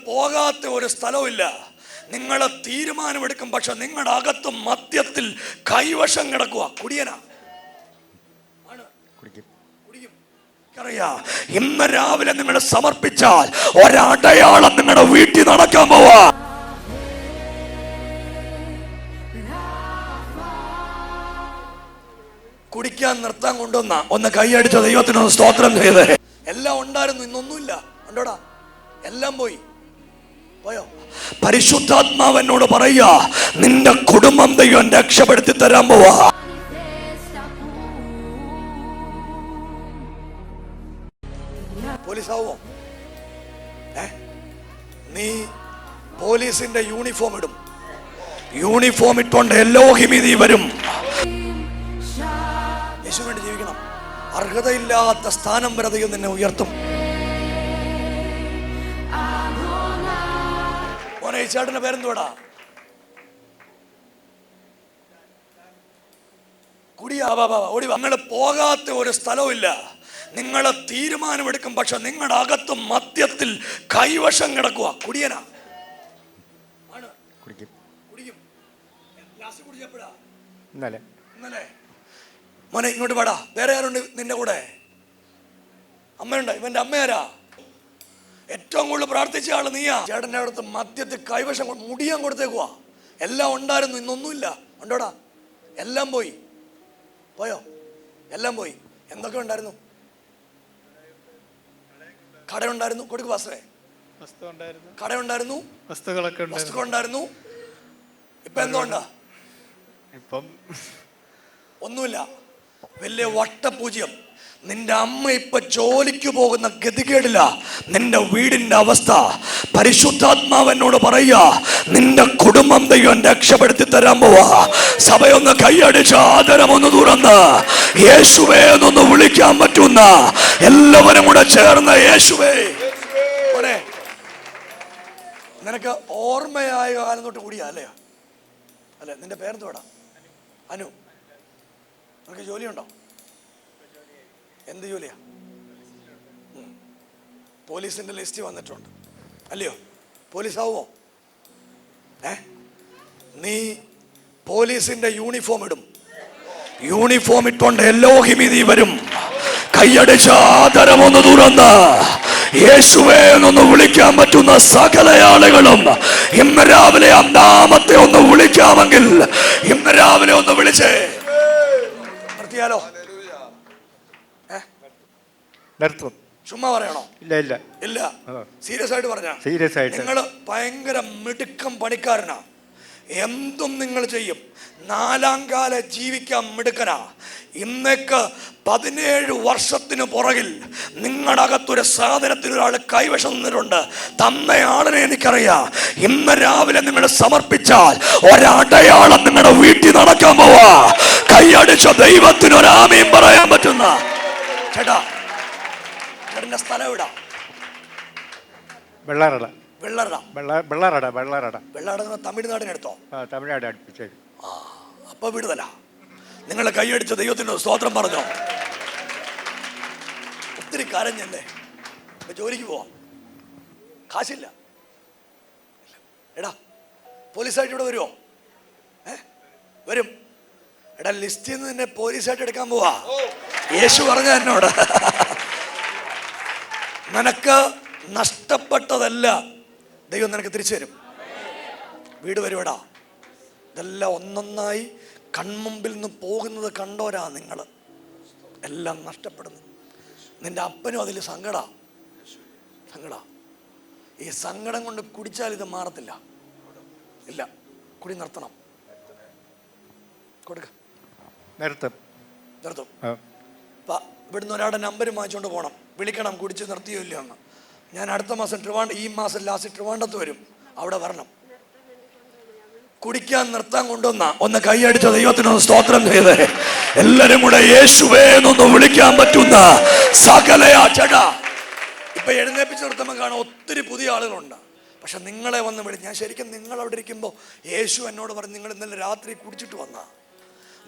പോകാത്ത ഒരു സ്ഥലവുമില്ല. നിങ്ങൾ തീരുമാനമെടുക്കും, പക്ഷെ നിങ്ങളുടെ അകത്ത് മദ്യത്തിൽ കൈവശം കിടക്കുക. കുടിയനാ, ഇന്ന് രാവിലെ നിങ്ങൾ സമർപ്പിച്ചാൽ ഒരടയാളം നിങ്ങളുടെ വീട്ടിൽ നടക്കാൻ പോവാ. കുടിക്കാൻ നിർത്താൻ കൊണ്ടുവന്ന ഒന്ന് കൈയടിച്ച ദൈവത്തിനൊന്ന് സ്തോത്രം ചെയ്ത്. എല്ലാം ഉണ്ടായിരുന്നു, ഇന്നൊന്നുമില്ല. ഉണ്ടോടാ? എല്ലാം പോയോ? പരിശുദ്ധാത്മാവ് എന്നോട് പറയുക, നിന്റെ കുടുംബം ദൈവം രക്ഷപ്പെടുത്തി തരാൻ പോവാ. പോലീസാവോ? നീ പോലീസിന്റെ യൂണിഫോം ഇടും. യേശുവിന് ഇട്ടുകൊണ്ട് എല്ലോഹിമി നീ വരും. യേശുവിന് വേണ്ടി ജീവിക്കണം. അർഹതയില്ലാത്ത സ്ഥാനം വരെ ദൈവം നിന്നെ ഉയർത്തും. മോനെ, ഈ ചേട്ടന്റെ പേരെന്തുവാടാ? കുടിയാ. ഓടി. നിങ്ങൾ പോകാത്ത ഒരു സ്ഥലവുമില്ല. നിങ്ങൾ തീരുമാനമെടുക്കും, പക്ഷെ നിങ്ങളുടെ അകത്ത് മദ്യത്തിൽ കൈവശം കിടക്കുക. കുടിയനാ, കുടിക്കും. ഇന്നലെ മോനെ ഇങ്ങോട്ട് പാടാ. വേറെ ആരുണ്ട് നിന്റെ കൂടെ? അമ്മയുണ്ട്. ഇവന്റെ അമ്മയാരാ? ഏറ്റവും കൂടുതൽ പ്രാർത്ഥിച്ച ആള് നീയാ. ചേട്ടൻ്റെ അടുത്ത് മദ്യത്തിൽ കൈവശം മുടിയാൻ കൊടുത്തേക്കുവാ. എല്ലാം ഉണ്ടായിരുന്നു, ഇന്നൊന്നുമില്ല. ഉണ്ടോടാ? എല്ലാം പോയോ? എല്ലാം പോയി. എന്തൊക്കെ ഉണ്ടായിരുന്നു? കടയുണ്ടായിരുന്നു. കൊടുക്ക് പാസ്റ്ററേ. കടയുണ്ടായിരുന്നു, വസ്തുക്കളുണ്ടായിരുന്നു. ഇപ്പൊ എന്തുകൊണ്ടാ? ഇപ്പം ഒന്നുമില്ല. വലിയ വട്ടപൂജ്യം. നിന്റെ അമ്മ ഇപ്പൊ ജോലിക്ക് പോകുന്ന ഗതികേടില്ല. നിന്റെ വീടിന്റെ അവസ്ഥ പരിശുദ്ധാത്മാവ് എന്നോട് പറയുക, നിന്റെ കുടുംബം ദൈവം രക്ഷപ്പെടുത്തി തരാൻ പോവാ. സഭയൊന്ന് കൈയടിച്ച് ആദരമൊന്ന് തുറന്ന് യേശുവേ എന്നൊന്ന് വിളിക്കാൻ പറ്റുന്ന എല്ലാവരും കൂടെ ചേർന്ന് യേശുവേ. നിനക്ക് ഓർമ്മയായ കാലം തൊട്ട് കൂടിയാ അല്ലേ? അല്ലെ? നിന്റെ പേരെന്തുവാടാ? അനു. നിനക്ക് ജോലിയുണ്ടോ? എന്ത് ജോലിയാ? പോലീസിന്റെ ലിസ്റ്റ് വന്നിട്ടുണ്ട് അല്ലയോ? പോലീസാവോ? നീ പോലീസിന്റെ യൂണിഫോം ഇടും. യേശുവിന് ഇട്ടുകൊണ്ട് എല്ലോഹിമി നീ വരും. കൈയടിച്ച ആദരമൊന്ന് തുറന്ന് യേശുവേ എന്നൊന്ന് വിളിക്കാൻ പറ്റുന്ന സകല ആളുകളും ഇന്ന് രാവിലെ ആ നാമത്തെ ഒന്ന് വിളിക്കാമെങ്കിൽ ഇന്ന് രാവിലെ ഒന്ന് വിളിച്ചേ. നിർത്തിയാലോ? ചുമ്മാ പറയണോ? ഇല്ല. സീരിയസ് ആയിട്ട് പറഞ്ഞ. നിങ്ങൾ ഭയങ്കര മിടുക്കം പണിക്കാരനാ. എന്തും നിങ്ങൾ ചെയ്യും. 4ാം കാല ജീവിക്കാൻ മിടുക്കനാ. ഇന്നേക്ക് 17 വർഷത്തിന് പുറകിൽ നിങ്ങളുടെ അകത്തൊരു സാധനത്തിൽ ഒരാൾ കൈവശം നിന്നിട്ടുണ്ട്. തന്നയാളിനെ എനിക്കറിയാം. ഇന്ന് രാവിലെ നിങ്ങൾ സമർപ്പിച്ചാൽ ഒരടയാളം നിങ്ങളുടെ വീട്ടിൽ നടക്കാൻ പോവാ. കൈയടിച്ച ദൈവത്തിന് ഒരാമയും പറയാൻ പറ്റുന്ന ചേട്ടാ. ചേട്ടന്റെ സ്ഥലം എവിടാ? വെള്ളാറട. തമിഴ്നാടിനടുത്തോ? തമിഴ്നാട് അടുപ്പിച്ചു. അപ്പൊ വിടുതല. നിങ്ങൾ കൈയടിച്ച ദൈവത്തിന് സ്തോത്രം പറഞ്ഞോ. ഒത്തിരി കരഞ്ഞല്ലേ? ജോലിക്ക് പോവാം, കാശില്ല. എടാ പോലീസായിട്ട് ഇവിടെ വരുമോ? വരും. എടാ ലിസ്റ്റിൽ നിന്ന് നിന്നെ പോലീസായിട്ട് എടുക്കാൻ പോവാ. യേശു പറഞ്ഞ എന്നോട്, നിനക്ക് നഷ്ടപ്പെട്ടതല്ല ദൈവം നിനക്ക് തിരിച്ചു തരും. വീട് വരുവടാ. ഇതെല്ലാം ഒന്നൊന്നായി കൺമുമ്പിൽ നിന്ന് പോകുന്നത് കണ്ടോരാ നിങ്ങൾ. എല്ലാം നഷ്ടപ്പെടുന്നു. നിന്റെ അപ്പനും അതിൽ സങ്കട. ഈ സങ്കടം കൊണ്ട് കുടിച്ചാൽ ഇത് മാറത്തില്ല. ഇല്ല, കുടി നിർത്തണം. കൊടുക്ക. നിർത്തും. ഇവിടുന്ന് ഒരാളുടെ നമ്പർ വാങ്ങിച്ചുകൊണ്ട് പോകണം. വിളിക്കണം, കുടിച്ച് നിർത്തിയോ ഇല്ലയോ എന്ന്. ഞാൻ അടുത്ത മാസം ഈ മാസം ലാസ്റ്റ് ട്രിവാൻഡ്രത്ത് വരും. അവിടെ വരണം. കുടിക്കാൻ നിർത്താൻ കൊണ്ടുവന്ന ഒന്ന് കൈയടിച്ച ദൈവത്തിനൊന്ന് സ്തോത്രം ചെയ്ത് എല്ലാരും കൂടെ യേശുവേ എന്നൊന്ന് വിളിക്കാൻ പറ്റുന്ന സകലയാ ചേട്ടാ. ഇപ്പൊ എഴുന്നേപ്പിച്ച് നിർത്തുമ്പോൾ കാണാൻ ഒത്തിരി പുതിയ ആളുകളുണ്ട്. പക്ഷെ നിങ്ങളെ വന്ന് ഞാൻ ശരിക്കും നിങ്ങൾ അവിടെ ഇരിക്കുമ്പോൾ യേശു എന്നോട് പറഞ്ഞു, നിങ്ങൾ ഇന്നലെ രാത്രി കുടിച്ചിട്ട് വന്ന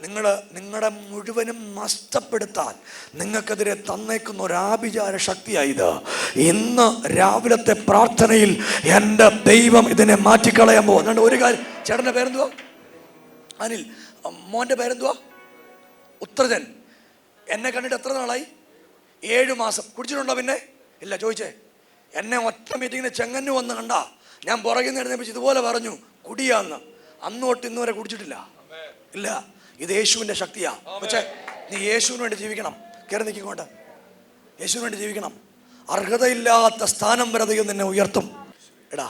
നിങ്ങളുടെ മുഴുവനും നഷ്ടപ്പെടുത്താൻ നിങ്ങൾക്കെതിരെ തന്നേക്കുന്ന ഒരു ആഭിചാര ശക്തിയായത്. ഇന്ന് രാവിലത്തെ പ്രാർത്ഥനയിൽ എൻ്റെ ദൈവം ഇതിനെ മാറ്റിക്കളയാൻ പോകും. ഒരു കാര്യം, ചേട്ടൻ്റെ പേരെന്തുവാ? അനിൽ. മോൻ്റെ പേരെന്തുവാ? ഉത്രജൻ. എന്നെ കണ്ടിട്ട് എത്ര നാളായി? 7 മാസം. കുടിച്ചിട്ടുണ്ടോ? പിന്നെ ഇല്ല. ചോദിച്ചേ. എന്നെ ഒറ്റ മീറ്റിങ്ങിന് ചെങ്ങന്നു വന്ന് കണ്ടാ ഞാൻ പുറകിൽ നിന്ന് എഴുന്നേപ്പിച്ച് ഇതുപോലെ പറഞ്ഞു കുടിയാന്ന്. അന്ന് തൊട്ട് ഇന്ന് വരെ കുടിച്ചിട്ടില്ല. ഇല്ല. ഇത് യേശുവിൻ്റെ ശക്തിയാ. പക്ഷേ നീ യേശുവിന് വേണ്ടി ജീവിക്കണം. കയറി നിൽക്കൊണ്ട് യേശുവിന് വേണ്ടി ജീവിക്കണം. അർഹതയില്ലാത്ത സ്ഥാനം വരെ ദൈവം നിന്നെ ഉയർത്തും. എടാ,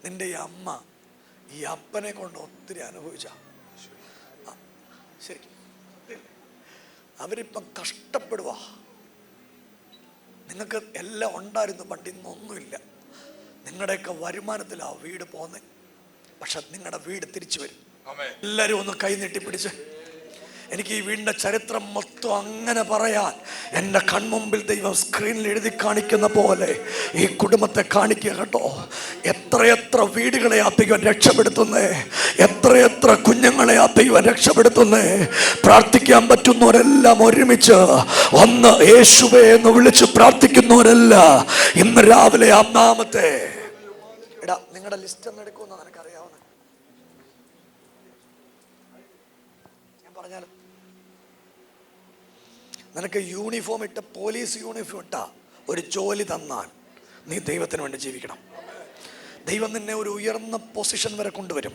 നിന്റെ ഈ അമ്മ ഈ അപ്പനെ കൊണ്ട് ഒത്തിരി അനുഭവിച്ച. ശരി, അവരിപ്പം കഷ്ടപ്പെടുക. നിങ്ങൾക്ക് എല്ലാം ഉണ്ടായിരുന്നു, പണ്ട് ഇന്നൊന്നുമില്ല. നിങ്ങളുടെയൊക്കെ വരുമാനത്തിലാണ് വീട് പോകുന്നത്. പക്ഷെ നിങ്ങളുടെ വീട് തിരിച്ചു വരും. എല്ലാവരും ഒന്ന് കൈ നീട്ടിപ്പിടിച്ച്. എനിക്ക് ഈ വീടിൻ്റെ ചരിത്രം മൊത്തം അങ്ങനെ പറയാൻ എൻ്റെ കൺമുമ്പിൽ ദൈവം സ്ക്രീനിൽ എഴുതി കാണിക്കുന്ന പോലെ ഈ കുടുംബത്തെ കാണിക്കുക കേട്ടോ. എത്രയെത്ര വീടുകളെ ആ ദൈവം രക്ഷപ്പെടുത്തുന്നേ, എത്രയെത്ര കുഞ്ഞുങ്ങളെ ആ ദൈവം രക്ഷപ്പെടുത്തുന്നേ. പ്രാർത്ഥിക്കാൻ പറ്റുന്നവരെല്ലാം ഒരുമിച്ച് ഒന്ന് യേശുവേ എന്ന് വിളിച്ച് പ്രാർത്ഥിക്കുന്നവരെല്ലാം ഇന്ന് രാവിലെ ആ നാമത്തെ. എടാ, നിങ്ങളുടെ ലിസ്റ്റ് ഒന്ന് എടുക്കുമെന്ന് നിനക്കറിയാവുന്ന ഞാൻ പറഞ്ഞാലും. നിനക്ക് യൂണിഫോം ഇട്ട്, പോലീസ് യൂണിഫോം ഇട്ട ഒരു ജോലി തന്നാൽ നീ ദൈവത്തിന് വേണ്ടി ജീവിക്കണം. ദൈവം നിന്നെ ഒരു ഉയർന്ന പൊസിഷൻ വരെ കൊണ്ടുവരും.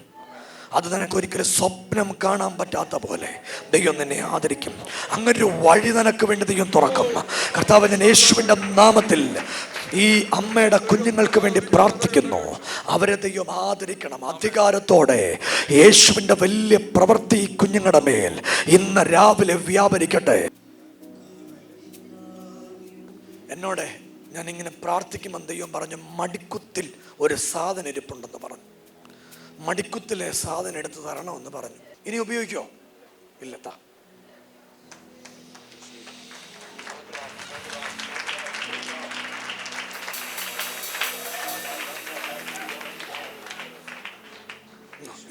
അത് നിനക്ക് ഒരിക്കലും സ്വപ്നം കാണാൻ പറ്റാത്ത പോലെ ദൈവം നിന്നെ ആദരിക്കും. അങ്ങനൊരു വഴി നിനക്ക് വേണ്ടി ദൈവം തുറക്കും. കർത്താവ്, ഞാൻ യേശുവിൻ്റെ നാമത്തിൽ ഈ അമ്മയുടെ കുഞ്ഞുങ്ങൾക്ക് വേണ്ടി പ്രാർത്ഥിക്കുന്നു. അവരെ ദൈവം ആദരിക്കണം. അധികാരത്തോടെ യേശുവിൻ്റെ വലിയ പ്രവൃത്തി ഈ കുഞ്ഞുങ്ങളുടെ മേൽ ഇന്ന് രാവിലെ വ്യാപരിക്കട്ടെ. എന്നോട് ഞാനിങ്ങനെ പ്രാർത്ഥിക്കുമ്പോൾ ദൈവം പറഞ്ഞു, മടിക്കുത്തിൽ ഒരു സാധനം ഇരിപ്പുണ്ടെന്ന് പറഞ്ഞു. മടിക്കുത്തിലെ സാധനം എടുത്ത് തരണമെന്ന് പറഞ്ഞു. ഇനി ഉപയോഗിക്കോ? ഇല്ലത്താ.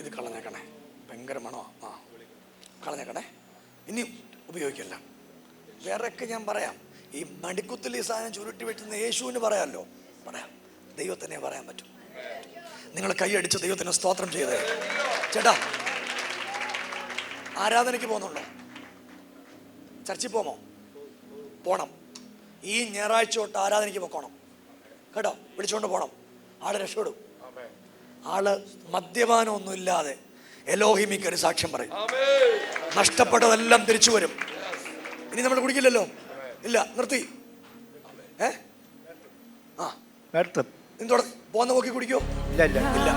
ഇത് കളഞ്ഞേക്കണേ, ഭയങ്കര മണോ. കളഞ്ഞേക്കണേ, ഇനി ഉപയോഗിക്കല്ല. വേറെയൊക്കെ ഞാൻ പറയാം. ഈ മടിക്കുത്തിൽ ഈ സാധനം ചുരുട്ടി വെട്ടുന്ന യേശുവിന് പറയാമല്ലോ, പറയാം. ദൈവത്തിനെ പറയാൻ പറ്റും. നിങ്ങൾ കൈയടിച്ച് ദൈവത്തിന് സ്തോത്രം ചെയ്തേ. ചേട്ടാ, ആരാധനയ്ക്ക് പോകുന്നുണ്ടോ? ചർച്ചിൽ പോമോ? പോണം. ഈ ഞായറാഴ്ച തൊട്ട് ആരാധനയ്ക്ക് പോക്കണം കേട്ടോ. വിളിച്ചുകൊണ്ട് പോണം. ആള് രക്ഷപ്പെടും. ആള് മദ്യപാനമൊന്നും ഇല്ലാതെ എലോഹിമിക്ക് ഒരു സാക്ഷ്യം പറയും. നഷ്ടപ്പെട്ടതെല്ലാം തിരിച്ചു വരും. ഇനി നമ്മൾ കുടിക്കില്ലല്ലോ. ഇല്ല, നിർത്തി. എന്തോടെ പോന്ന നോക്കി കുടിക്കോ? ഇല്ല.